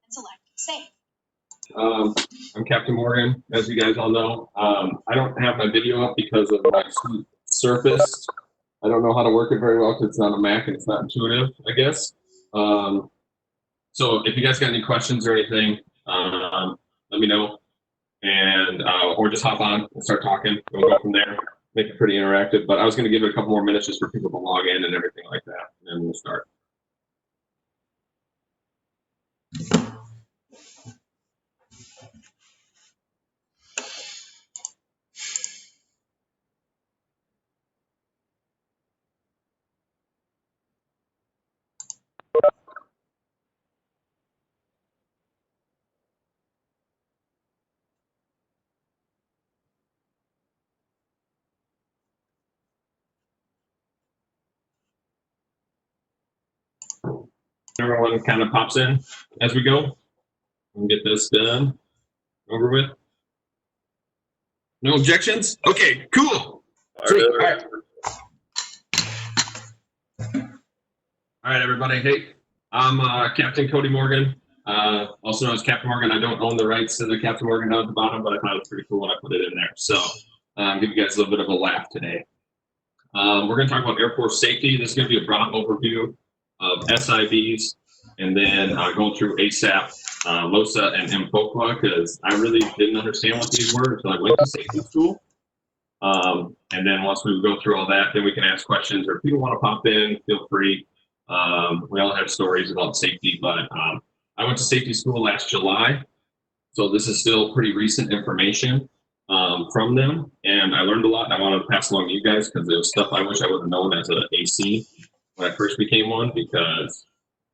select save. I'm Capt Morgan, as you guys all know. I don't have my video up because of my Surface. I don't know how to work it very well because it's not a Mac and it's not intuitive, I guess. So if you guys got any questions or anything, let me know, and or just hop on and start talking. We'll go from there. Make it pretty interactive. But I was going to give it a couple more minutes just for people to log in and everything like that, and then we'll start. Everyone kind of pops in as we go. We'll get this done, over with. No objections? Okay, cool. Sweet. All right. All right, everybody. Hey, I'm Captain Cody Morgan, also known as Capt Morgan. I don't own the rights to the Capt Morgan down at the bottom, but I thought it was pretty cool when I put it in there. So give you guys a little bit of a laugh today. We're going to talk about Air Force safety. This is going to be a broad overview of SIBs, and then going through ASAP, LOSA, and MPOCLA, because I really didn't understand what these were until I went to safety school. And then once we go through all that, then we can ask questions, or if people want to pop in, feel free. We all have stories about safety, but I went to safety school last July, so this is still pretty recent information from them, and I learned a lot, and I wanted to pass along to you guys because there was stuff I wish I would have known as an AC when I first became one, because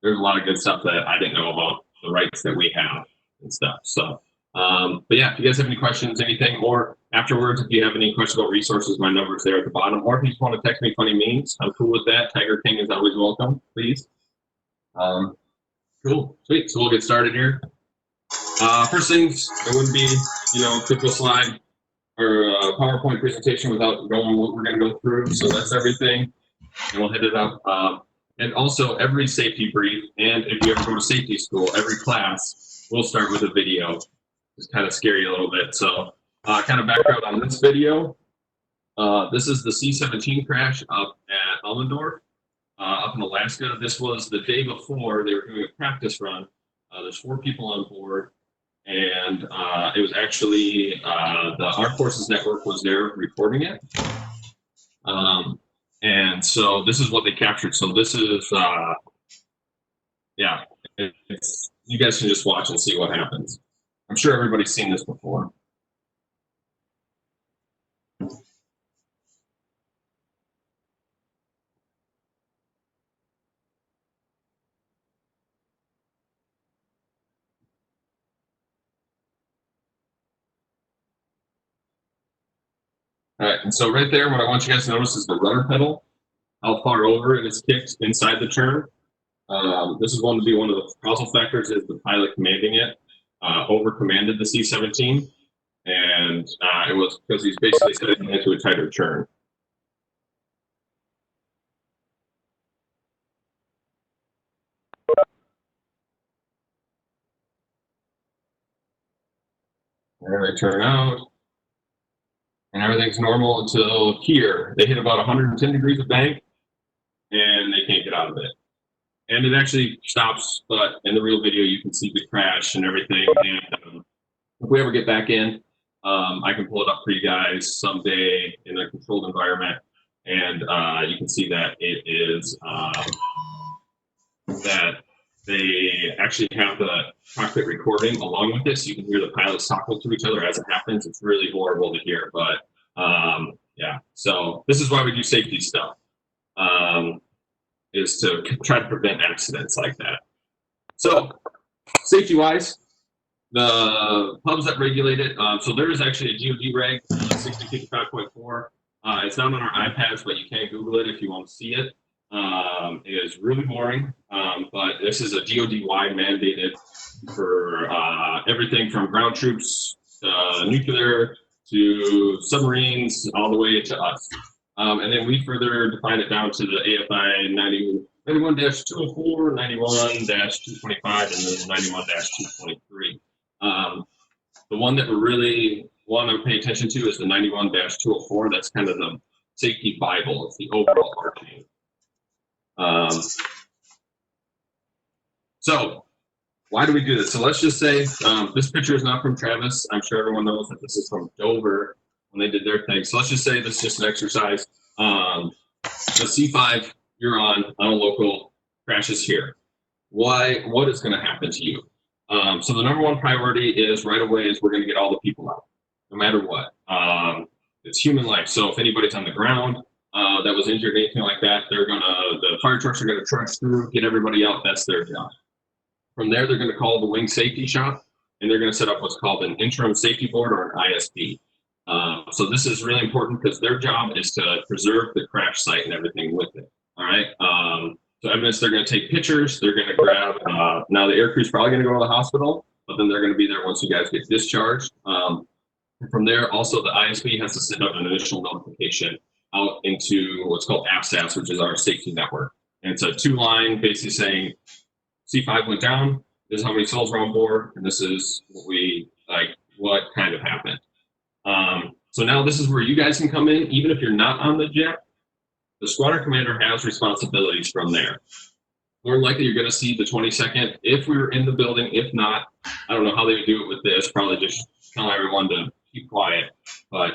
there's a lot of good stuff that I didn't know about the rights that we have and stuff. So, but yeah, if you guys have any questions, anything, or afterwards, if you have any questions about resources, my number's there at the bottom. Or if you just want to text me funny memes, I'm cool with that. Tiger King is always welcome, please. Cool, sweet. So we'll get started here. First things, it wouldn't be, typical slide or PowerPoint presentation without going what we're going to go through. So that's everything, and we'll hit it up. And also, every safety brief, and if you ever go to safety school, every class will start with a video. It's kind of scary a little bit. So, kind of background on this video. This is the C-17 crash up at Allendorf, up in Alaska. This was the day before they were doing a practice run. There's 4 people on board, and it was actually the Armed Forces Network was there reporting it. And so this is what they captured. So this is, yeah, you guys can just watch and see what happens. I'm sure everybody's seen this before. All right, and so right there, what I want you guys to notice is the rudder pedal, how far over it is kicked inside the turn. This is going to be one of the causal factors is the pilot commanding it over commanded the C-17, and it was because he's basically setting it into a tighter turn. There they turn out, and everything's normal until here. They hit about 110 degrees of bank, and they can't get out of it. And it actually stops, but in the real video, you can see the crash and everything. And if we ever get back in, I can pull it up for you guys someday in a controlled environment, and you can see that it is that they actually have the cockpit recording along with this. You can hear the pilots talking to each other as it happens. It's really horrible to hear, but yeah. So this is why we do safety stuff, is to try to prevent accidents like that. So safety-wise, the pubs that regulate it, so there is actually a DoD reg, 6055.4. It's not on our iPads, but you can Google it if you want to see it. It is really boring, but this is a DoD-wide mandated for everything from ground troops, nuclear, to submarines, all the way to us. And then we further define it down to the AFI 91-204, 91-225, and then 91-223. The one that we really want to pay attention to is the 91-204. That's kind of the safety Bible. It's the overall arching. So why do we do this? So let's just say this picture is not from Travis. I'm sure everyone knows that this is from Dover when they did their thing. So let's just say this is just an exercise. The C5 you're on a local crashes here. What is going to happen to you? So the number one priority is right away is we're going to get all the people out, no matter what. It's human life. So if anybody's on the ground that was injured, anything like that, the fire trucks are going to trudge through, get everybody out. That's their job. From there, they're going to call the wing safety shop, and they're going to set up what's called an interim safety board or an ISB. So this is really important because their job is to preserve the crash site and everything with it. All right. So evidence, they're going to take pictures. They're going to grab. Now the air crew's probably going to go to the hospital, but then they're going to be there once you guys get discharged. From there, also the ISB has to send out an initial notification out into what's called AFSAS, which is our safety network. And it's a 2-line basically saying C5 went down. This is how many souls were on board, and this is what kind of happened. So now this is where you guys can come in, even if you're not on the jet. The squadron commander has responsibilities from there. More than likely, you're going to see the 22nd if we were in the building. If not, I don't know how they would do it with this. Probably just tell everyone to keep quiet. But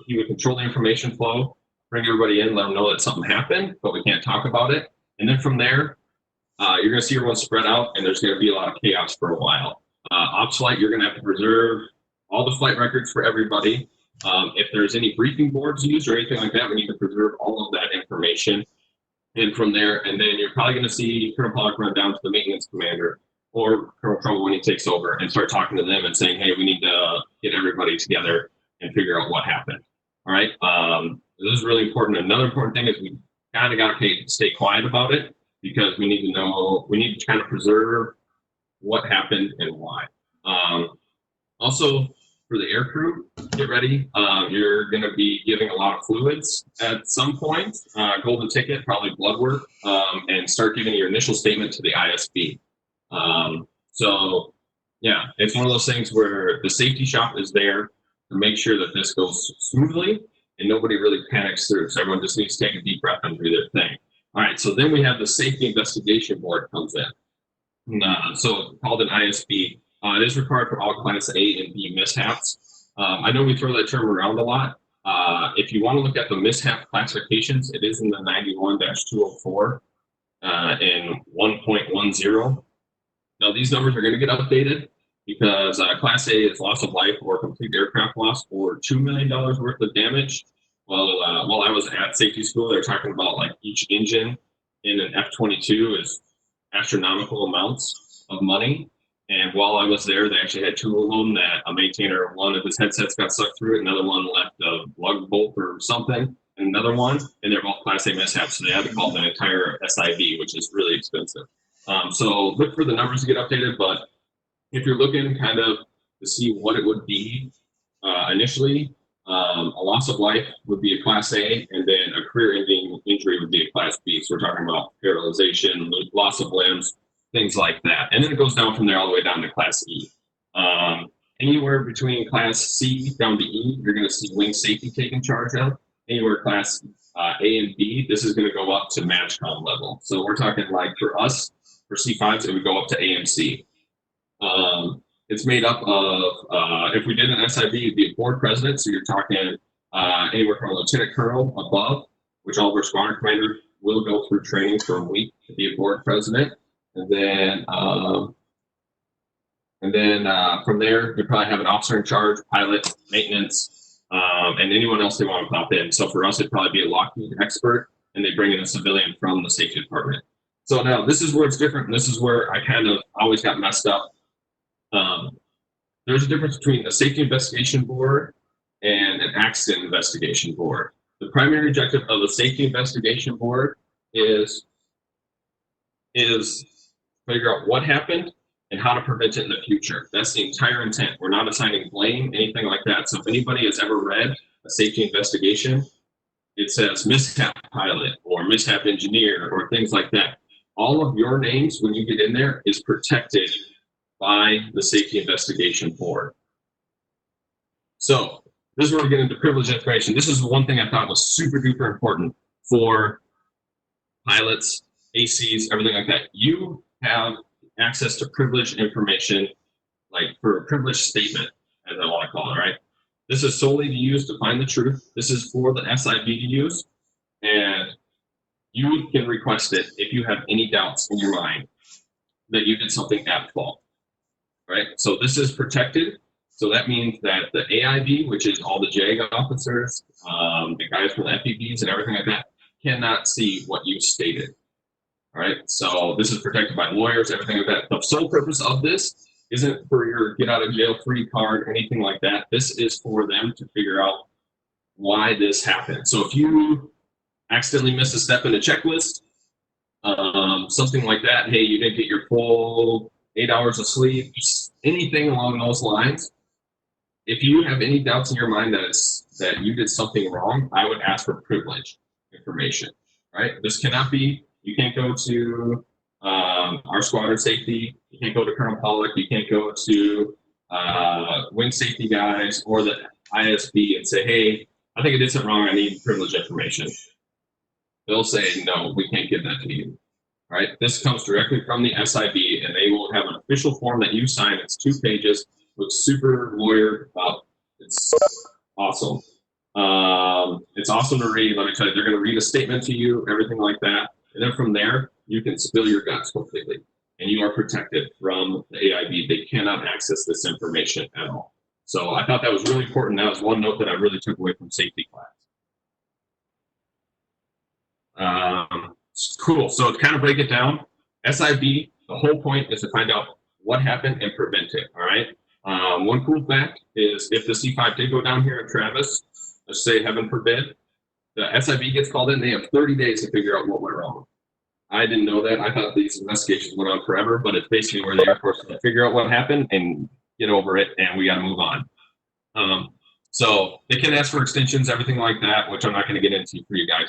he would control the information flow, bring everybody in, let them know that something happened, but we can't talk about it. And then from there, you're going to see everyone spread out, and there's going to be a lot of chaos for a while. Ops flight, you're going to have to preserve all the flight records for everybody. If there's any briefing boards used or anything like that, we need to preserve all of that information. And from there, and then you're probably going to see Colonel Pollock run down to the maintenance commander or Colonel Trumbull when he takes over and start talking to them and saying, hey, we need to get everybody together and figure out what happened. All right. This is really important. Another important thing is we kind of got to stay quiet about it because we need to kind of preserve what happened and why. Also, for the air crew, get ready. You're going to be giving a lot of fluids at some point, golden ticket, probably blood work, and start giving your initial statement to the ISB. So, yeah, it's one of those things where the safety shop is there to make sure that this goes smoothly and nobody really panics through. So everyone just needs to take a deep breath and do their thing. All right, so then we have the safety investigation board comes in. So called an ISB. It is required for all Class A and B mishaps. I know we throw that term around a lot. If you want to look at the mishap classifications, it is in the 91-204 in 1.10. Now, these numbers are going to get updated because Class A is loss of life or complete aircraft loss or $2 million worth of damage. Well, while I was at safety school, they're talking about like each engine in an F-22 is astronomical amounts of money. And while I was there, they actually had 2 of them that a maintainer, one of his headsets got sucked through it, another one left a lug bolt or something, and another one, and they're both Class A mishaps, so they had to call an entire SIV, which is really expensive. So look for the numbers to get updated, but if you're looking kind of to see what it would be initially, a loss of life would be a Class A, and then a career-ending injury would be a Class B. So we're talking about paralyzation, loss of limbs, things like that. And then it goes down from there all the way down to Class E. Anywhere between Class C down to E, you're going to see wing safety taken charge of. Anywhere Class A and B, this is going to go up to MAJCOM level. So we're talking like for us, for C5s, it would go up to AMC. It's made up of, if we did an SIB, it'd be a board president. So you're talking anywhere from a lieutenant colonel above, which all of our squadron commanders will go through training for a week to be a board president. And then from there, you probably have an officer in charge, pilot, maintenance, and anyone else they want to pop in. So for us, it'd probably be a Lockheed expert, and they bring in a civilian from the safety department. So now this is where it's different. And this is where I kind of always got messed up. There's a difference between a safety investigation board and an accident investigation board. The primary objective of the safety investigation board is figure out what happened and how to prevent it in the future. That's the entire intent. We're not assigning blame, anything like that. So if anybody has ever read a safety investigation, it says mishap pilot or mishap engineer or things like that. all of your names when you get in there is protected by the Safety Investigation Board. So this is where we get into privileged information. This is one thing I thought was super duper important for pilots, ACs, everything like that. You have access to privileged information, like for a privileged statement, as I want to call it, right? This is solely to use to find the truth. This is for the SIB to use, and you can request it if you have any doubts in your mind that you did something at fault, right? So this is protected. So that means that the AIB, which is all the JAG officers, the guys from the FEBs and everything like that, cannot see what you stated. All right. So this is protected by lawyers, everything like that. The sole purpose of this isn't for your get out of jail free card, anything like that. This is for them to figure out why this happened. So if you accidentally miss a step in a checklist, something like that, hey, you didn't get your full 8 hours of sleep, anything along those lines. If you have any doubts in your mind that you did something wrong, I would ask for privilege information, right? This cannot be, you can't go to our squadron safety, you can't go to Colonel Pollock, you can't go to wing safety guys or the ISB and say, hey, I think I did something wrong, I need privilege information. They'll say, no, we can't give that to you. All right, this comes directly from the SIB, and they will have an official form that you sign. It's 2 pages, looks super lawyered up. It's awesome. It's awesome to read. Let me tell you, they're going to read a statement to you, everything like that. And then from there, you can spill your guts completely. And you are protected from the AIB. They cannot access this information at all. So I thought that was really important. That was one note that I really took away from safety class. Cool. So to kind of break it down, SIB, the whole point is to find out what happened and prevent it. All right. One cool fact is if the C5 did go down here in Travis, let's say heaven forbid, the SIB gets called in. They have 30 days to figure out what went wrong. I didn't know that. I thought these investigations went on forever, but it's basically where the Air Force can figure out what happened and get over it, and we got to move on. So they can ask for extensions, everything like that, which I'm not going to get into for you guys.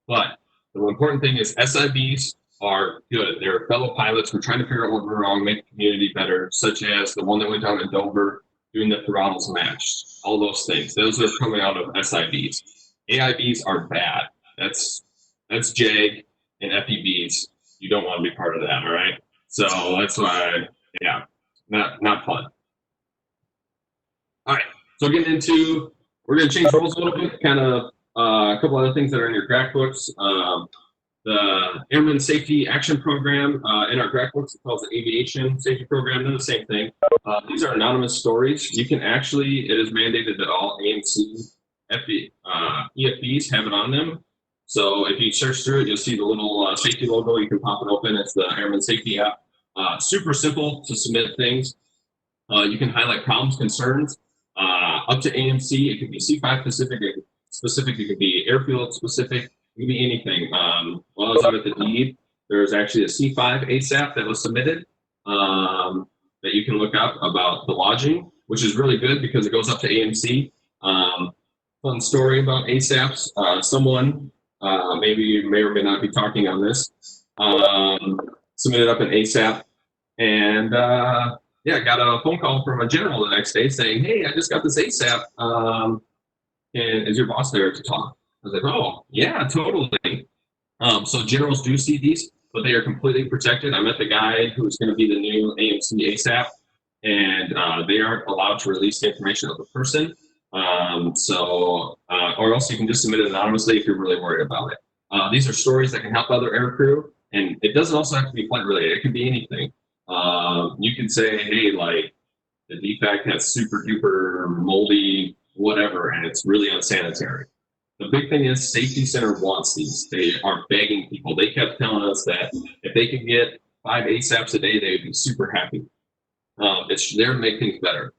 But the important thing is SIBs are good. They're fellow pilots. We're trying to figure out what went wrong, make the community better, such as the one that went down in Dover doing the throttles match, all those things. Those are coming out of SIBs. AIBs are bad. That's JAG and FEBs. You don't want to be part of that, all right? So that's why, yeah, not fun. All right, so getting into, we're going to change roles a little bit, kind of a couple other things that are in your crack books. The Airman Safety Action Program in our crack books, it's called the Aviation Safety Program. They're the same thing. These are anonymous stories. You can actually, it is mandated that all AMC EFBs have it on them. So if you search through it, you'll see the little safety logo. You can pop it open. It's the Airman Safety app. Super simple to submit things. You can highlight problems, concerns, up to AMC. It could be C5 specific. It could be airfield specific. It could be anything. While I was out at the DEED, there's actually a C5 ASAP that was submitted that you can look up about the lodging, which is really good because it goes up to AMC. Fun story about ASAPs. Someone, maybe you may or may not be talking on this, submitted up an ASAP, and yeah, got a phone call from a general the next day saying, hey, I just got this ASAP. And is your boss there to talk? I was like, oh, yeah, totally. So generals do see these, but they are completely protected. I met the guy who's going to be the new AMC ASAP, and they aren't allowed to release the information of the person. Or else you can just submit it anonymously if you're really worried about it. These are stories that can help other aircrew, and it doesn't also have to be flight related. It can be anything. You can say, hey, like the defect has super duper moldy whatever, and it's really unsanitary. The big thing is Safety Center wants these. They are begging people. They kept telling us that if they could get 5 ASAPs a day, they would be super happy. It's there to make things better.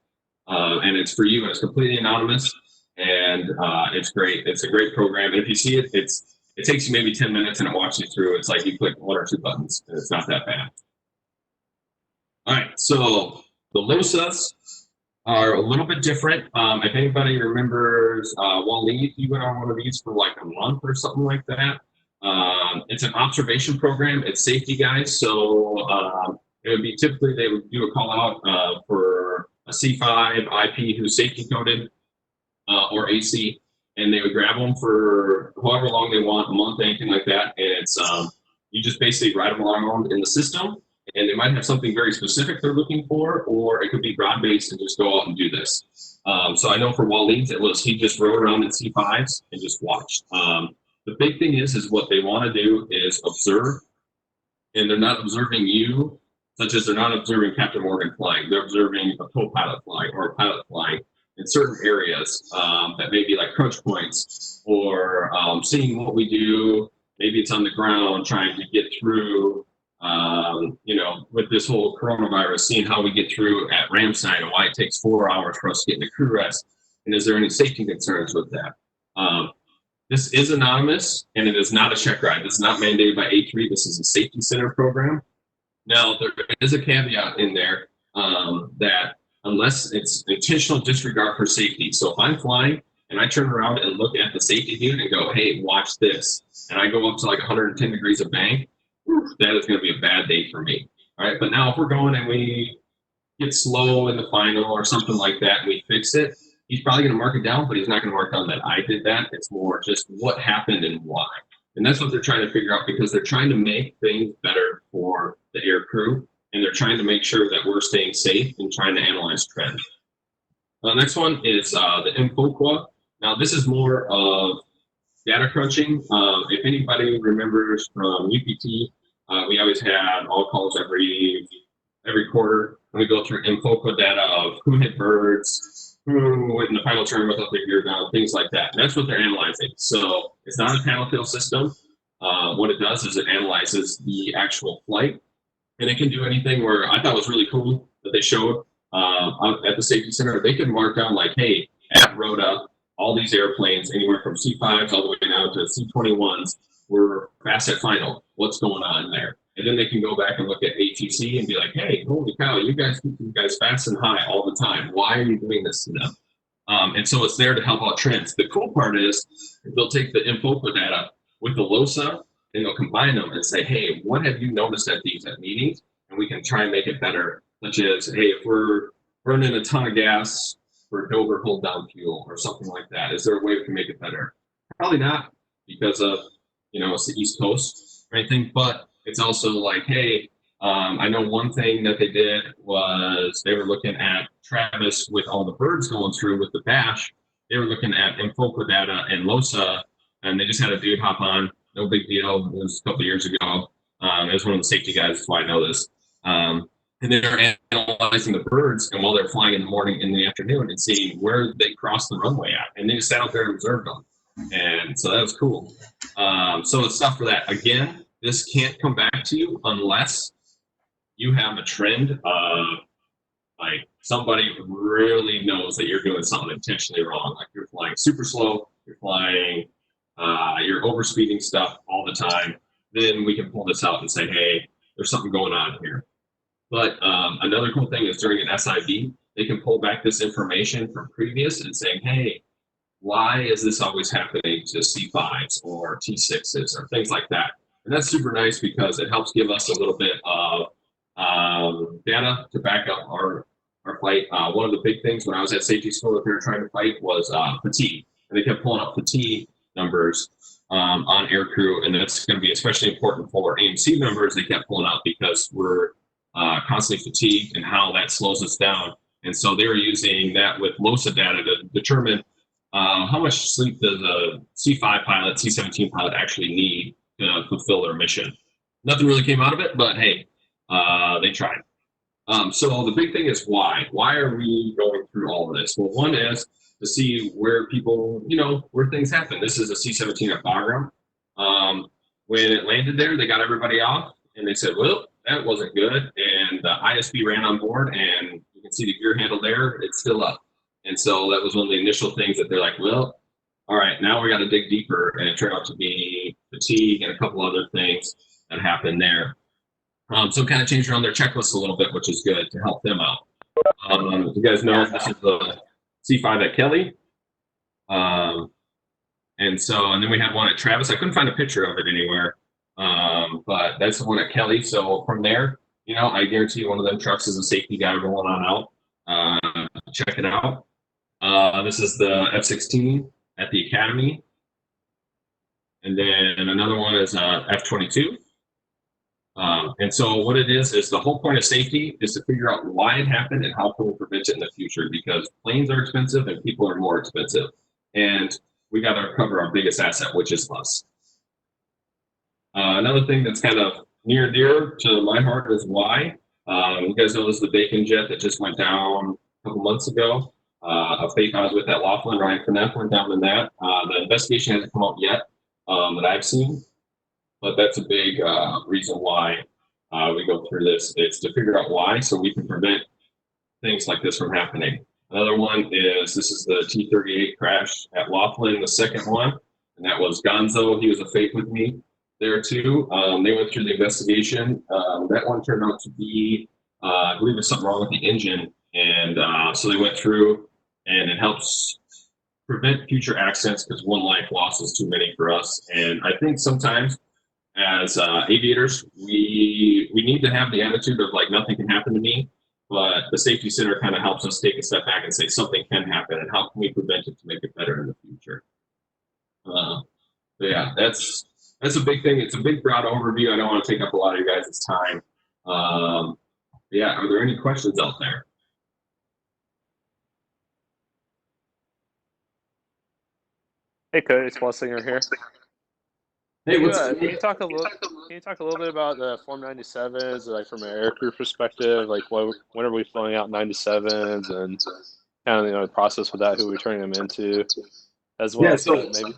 And it's for you, and it's completely anonymous, and it's great. It's a great program. And if you see it, it takes you maybe 10 minutes and it walks you through. It's like you click 1 or 2 buttons, and it's not that bad. All right, so the LOSAs are a little bit different. If anybody remembers, Waleed, you went on one of these for like a month or something like that. It's an observation program. It's safety guys. So it would be typically they would do a call out for a C5 IP who's safety coded or AC, and they would grab them for however long they want, a month, anything like that. And it's you just basically ride them along in the system, and they might have something very specific they're looking for, or it could be broad based and just go out and do this. So I know for Waleed's, it was he just rode around in C5s and just watched. The big thing is what they want to do is observe, and they're not observing you, such as they're not observing Captain Morgan flying. They're observing a co-pilot flying or a pilot flying in certain areas that may be like crunch points, or seeing what we do. Maybe it's on the ground trying to get through, with this whole coronavirus, seeing how we get through at Ramstein and why it takes 4 hours for us to get into crew rest. And is there any safety concerns with that? This is anonymous, and it is not a check ride. This is not mandated by A3. This is a safety center program. Now, there is a caveat in there that unless it's intentional disregard for safety. So if I'm flying and I turn around and look at the safety unit and go, hey, watch this, and I go up to like 110 degrees of bank, that is going to be a bad day for me. All right. But now if we're going and we get slow in the final or something like that and we fix it, he's probably going to mark it down, but he's not going to mark down that I did that. It's more just what happened and why. And that's what they're trying to figure out, because they're trying to make things better for the air crew, and they're trying to make sure that we're staying safe and trying to analyze trends. The next one is the Infoqua. Now, this is more of data crunching. If anybody remembers from UPT, we always had all calls every quarter, and we go through Infoqua data of who hit birds, who went in the final turn without their gear down, things like that. And that's what they're analyzing. So it's not a panel fill system. What it does is it analyzes the actual flight, and it can do anything where I thought was really cool that they showed at the safety center. They could mark down like, hey, at Rhoda, all these airplanes, anywhere from C5s all the way down to C21s, were fast at final. What's going on there? And then they can go back and look at ATC and be like, hey, holy cow, you guys keep you guys fast and high all the time. Why are you doing this to them? And so it's there to help out trends. The cool part is they'll take the Infoqua data with the LOSA, and they'll combine them and say, hey, what have you noticed at meetings? And we can try and make it better, such as, hey, if we're burning a ton of gas for Dover hold down fuel or something like that, is there a way we can make it better? Probably not, because of, it's the East Coast or anything, but it's also like, hey, I know one thing that they did was they were looking at Travis with all the birds going through with the bash. They were looking at Infoqua data and LOSA, and they just had a dude hop on. No big deal. It was a couple of years ago. It was one of the safety guys. That's why I know this. And they're analyzing the birds, and while they're flying in the morning, in the afternoon, and seeing where they crossed the runway at. And they just sat out there and observed them. And so that was cool. So it's stuff for that. Again, this can't come back to you unless you have a trend of like somebody really knows that you're doing something intentionally wrong. Like you're flying super slow, you're flying, you're overspeeding stuff all the time. Then we can pull this out and say, hey, there's something going on here. But another cool thing is during an SIV, they can pull back this information from previous and saying, hey, why is this always happening to C5s or T6s or things like that? And that's super nice because it helps give us a little bit of data to back up our flight. One of the big things when I was at safety school that they were trying to fight was fatigue. And they kept pulling up fatigue numbers on air crew. And that's going to be especially important for AMC members. They kept pulling out because we're constantly fatigued and how that slows us down. And so they were using that with LOSA data to determine how much sleep does a C5 pilot, C-17 pilot actually need to fulfill their mission. Nothing really came out of it, but hey, they tried. So the big thing is why? Why are we going through all of this? Well, one is to see where people, where things happen. This is a C-17 at Bagram. When it landed there, they got everybody off, and they said, well, that wasn't good. And the ISB ran on board, and you can see the gear handle there. It's still up. And so that was one of the initial things that they're like, well, all right, now we got to dig deeper. And it turned out to be fatigue and a couple other things that happened there. So kind of changed around their checklist a little bit, which is good to help them out. You guys know this is the C5 at Kelly. And then we had one at Travis. I couldn't find a picture of it anywhere. But that's the one at Kelly. So from there, you know, I guarantee one of them trucks is a safety guy rolling on out. Check it out. This is the F-16 at the Academy. And then another one is F-22. And so what it is the whole point of safety is to figure out why it happened and how can we prevent it in the future, because planes are expensive and people are more expensive. And we got to recover our biggest asset, which is us. Another thing that's kind of near and dear to my heart is why. You guys know this is the Bacon jet that just went down a couple months ago. A fake I was with at Laughlin, Ryan Knapp went down in that. The investigation hasn't come out yet that I've seen, but that's a big reason why we go through this. It's to figure out why so we can prevent things like this from happening. Another one is this is the T-38 crash at Laughlin, the second one, and that was Gonzo. He was a fake with me there too. They went through the investigation. That one turned out to be, I believe there's something wrong with the engine. And so they went through and it helps prevent future accidents because one life lost is too many for us. And I think sometimes as aviators, we need to have the attitude of like nothing can happen to me, but the safety center kind of helps us take a step back and say something can happen and how can we prevent it to make it better in the future. But yeah, that's a big thing. It's a big broad overview. I don't want to take up a lot of you guys' time. Yeah, are there any questions out there? Hey, Cody, it's Wessinger here. Hey, what's Can you talk a little? Can you talk a little bit about the Form 97s, like from an aircrew perspective? Like, when are we flying out 97s, and kind of the process with that, who we're turning them into, as well yeah, as so maybe.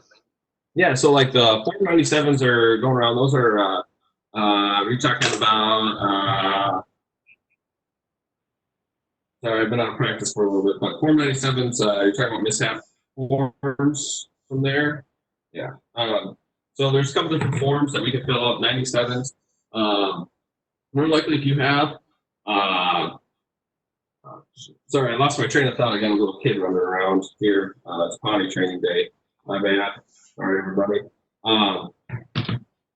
yeah, so like the 497s are going around. Those are we're talking about sorry, I've been out of practice for a little bit, but 497s, you're talking about mishap forms from there. Yeah. So there's a couple different forms that we can fill out. 97s. More likely if you have, uh, sorry, I lost my train of thought. I got a little kid running around here. It's potty training day. My bad. Sorry, everybody.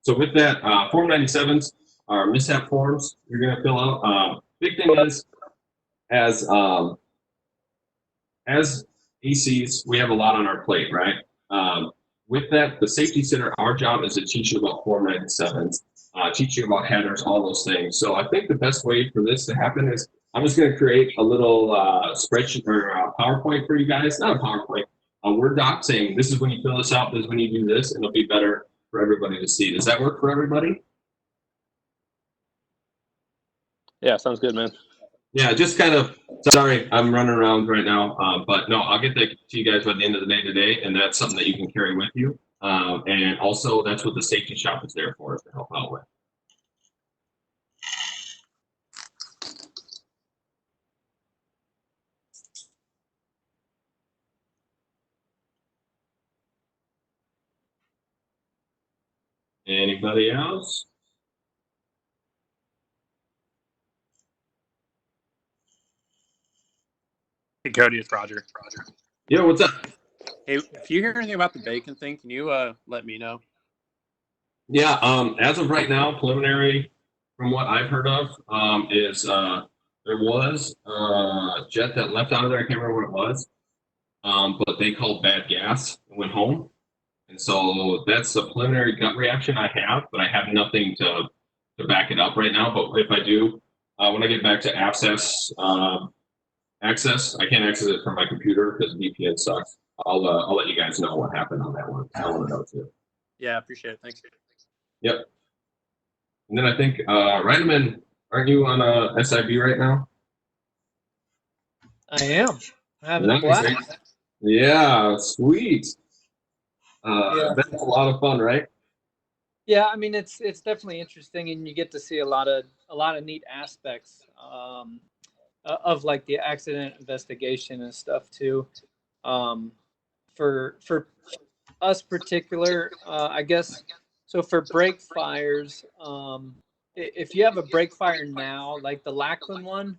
So with that, Form 97s are mishap forms you're going to fill out. Big thing is, as ACs, we have a lot on our plate, right? With that, the safety center, our job is to teach you about Form 97s, teach you about headers, all those things. So I think the best way for this to happen is I'm just going to create a little spreadsheet or PowerPoint for you guys. Not a PowerPoint, a Word doc saying this is when you fill this out, this is when you do this, and it'll be better for everybody to see. Does that work for everybody? Yeah, sounds good, man. Yeah, just kind of, sorry, I'm running around right now, but no, I'll get that to you guys by the end of the day today, and that's something that you can carry with you. And also, that's what the safety shop is there for, is to help out with. Anybody else? Hey, Cody, it's Roger. Yeah, what's up? Hey, if you hear anything about the bacon thing, can you let me know? Yeah, as of right now, preliminary from what I've heard of, is there was a jet that left out of there. I can't remember what it was, but they called bad gas and went home. And so that's the preliminary gut reaction I have, but I have nothing to back it up right now. But if I do, when I get back to access, I can't access it from my computer because VPN sucks. I'll let you guys know what happened on that one. I want to know too. Yeah, I appreciate it. Thanks. Yep. And then I think Reineman, aren't you on SIB right now? I am. Having a Nice. blast. Yeah, sweet. Yeah. That's a lot of fun, right? Yeah, I mean it's definitely interesting, and you get to see a lot of neat aspects of like the accident investigation and stuff too. For us particular, I guess. So for brake fires, if you have a brake fire now, like the Lackland one,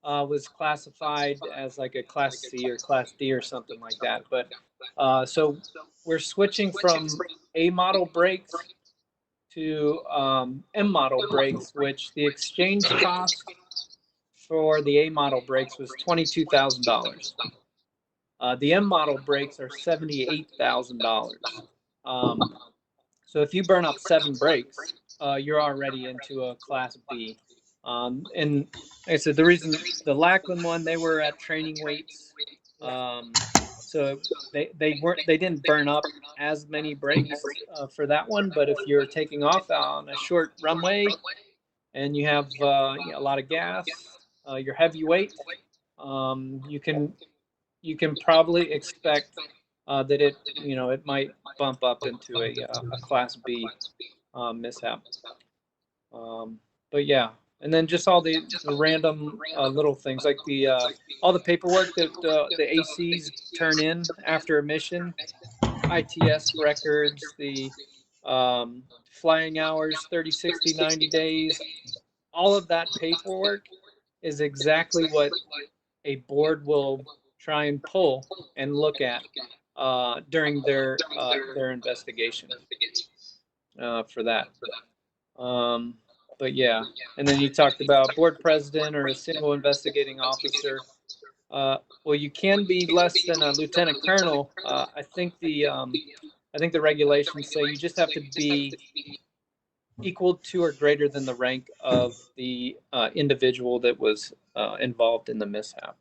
was classified as like a Class C or Class D or something like that. But so we're switching from A model brakes to M model brakes, which the exchange cost for the A model brakes was $22,000. The M model brakes are $78,000. So if you burn up 7 brakes, you're already into a Class B. And like I said, the reason the Lackland one, they were at training weights, so they didn't burn up as many brakes for that one. But if you're taking off on a short runway and you have a lot of gas, you're heavyweight, you can probably expect that it might bump up into a Class B mishap. But yeah, and then just all the random little things like all the paperwork that the ACs turn in after a mission, ITS records, the flying hours, 30, 60, 90 days, all of that paperwork is exactly what a board will try and pull and look at during their investigation for that. But yeah, and then you talked about board president or a single investigating officer. Well, you can be less than a lieutenant colonel. I think the regulations say you just have to be equal to or greater than the rank of the individual that was involved in the mishap.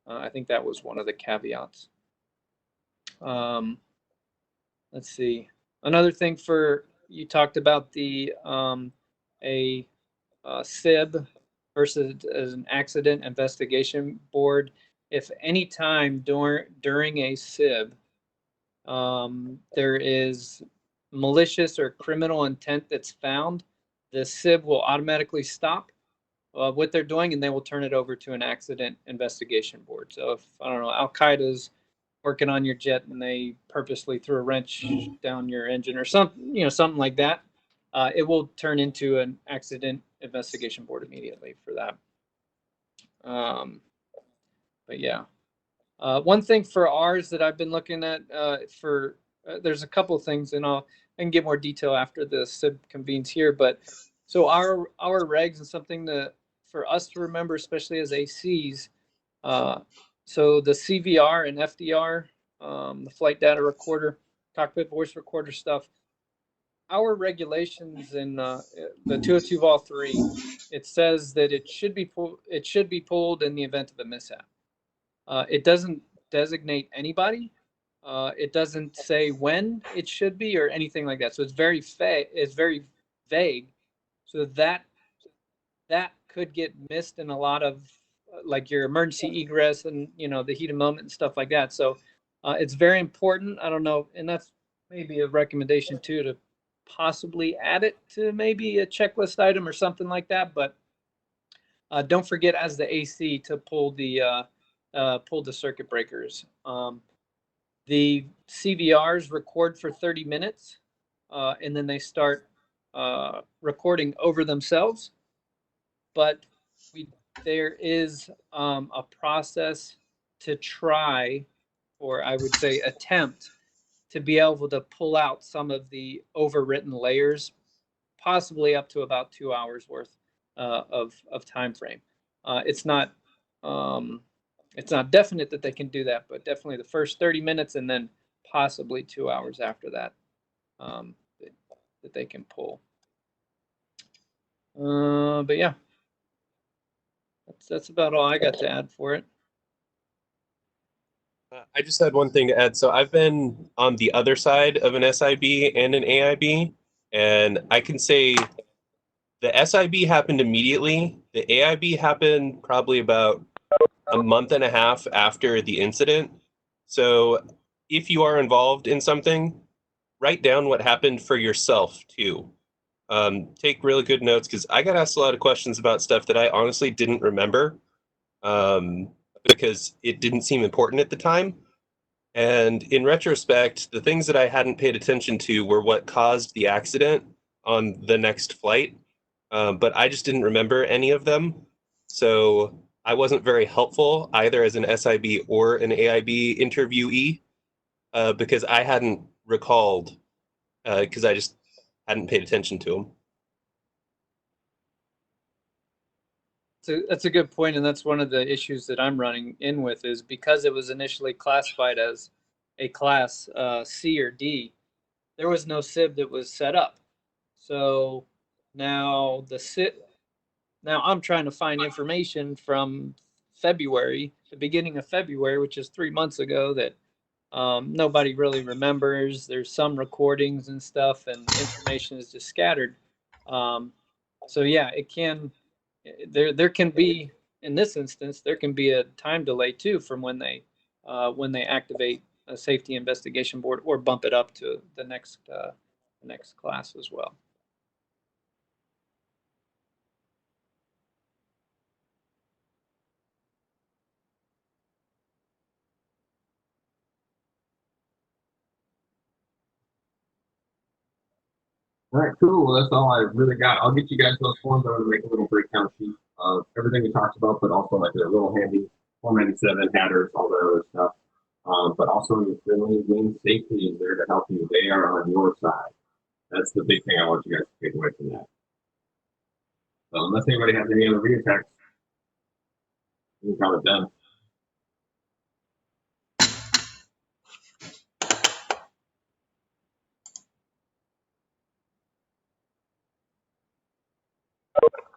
I think that was one of the caveats. Let's see. Another thing you talked about the a SIB versus as an accident investigation board. If any time during a SIB there is malicious or criminal intent that's found, the SIB will automatically stop what they're doing and they will turn it over to an accident investigation board. So if, I don't know, Al Qaeda's working on your jet and they purposely threw a wrench down your engine or something like that, it will turn into an accident investigation board immediately for that. But yeah, one thing for ours that I've been looking at there's a couple of things, and I can get more detail after the SIB convenes here. But so our regs and something for us to remember, especially as ACs. So the CVR and FDR, the flight data recorder, cockpit voice recorder stuff. Our regulations in the 202 Vol 3, it says that it should be pulled in the event of a mishap. It doesn't designate anybody. It doesn't say when it should be or anything like that. So it's very vague. So that could get missed in a lot of like your emergency egress and the heat of moment and stuff like that. So it's very important. I don't know, and that's maybe a recommendation too, to possibly add it to maybe a checklist item or something like that. But don't forget as the AC to pull the circuit breakers. The CVRs record for 30 minutes and then they start recording over themselves. But there is a process to try, or I would say attempt, to be able to pull out some of the overwritten layers, possibly up to about 2 hours worth of time frame. It's not definite that they can do that, but definitely the first 30 minutes and then possibly 2 hours after that that they can pull. But yeah, that's about all I got to add for it. I just had one thing to add. So I've been on the other side of an SIB and an AIB, and I can say the SIB happened immediately. The AIB happened probably about a month and a half after the incident. So if you are involved in something, write down what happened for yourself too. Take really good notes, because I got asked a lot of questions about stuff that I honestly didn't remember because it didn't seem important at the time. And in retrospect, the things that I hadn't paid attention to were what caused the accident on the next flight. But I just didn't remember any of them. So I wasn't very helpful either as an SIB or an AIB interviewee because I hadn't recalled, because hadn't paid attention to them. So that's a good point, and that's one of the issues that I'm running in with is because it was initially classified as a class C or D, there was no SIB that was set up. So now now I'm trying to find information from February, the beginning of February, which is 3 months ago, that nobody really remembers. There's some recordings and stuff, and information is just scattered. So yeah, it can. There can be, in this instance, there can be a time delay too from when they activate a safety investigation board or bump it up to the next class as well. All right, cool. Well, that's all I really got. I'll get you guys those forms. I'm going to make a little breakdown sheet of everything we talked about, but also like a little handy 497 headers, all the other stuff. But also your friendly wind safety is there to help you. They are on your side. That's the big thing I want you guys to take away from that. So unless anybody has any other reattacks, we can call it done.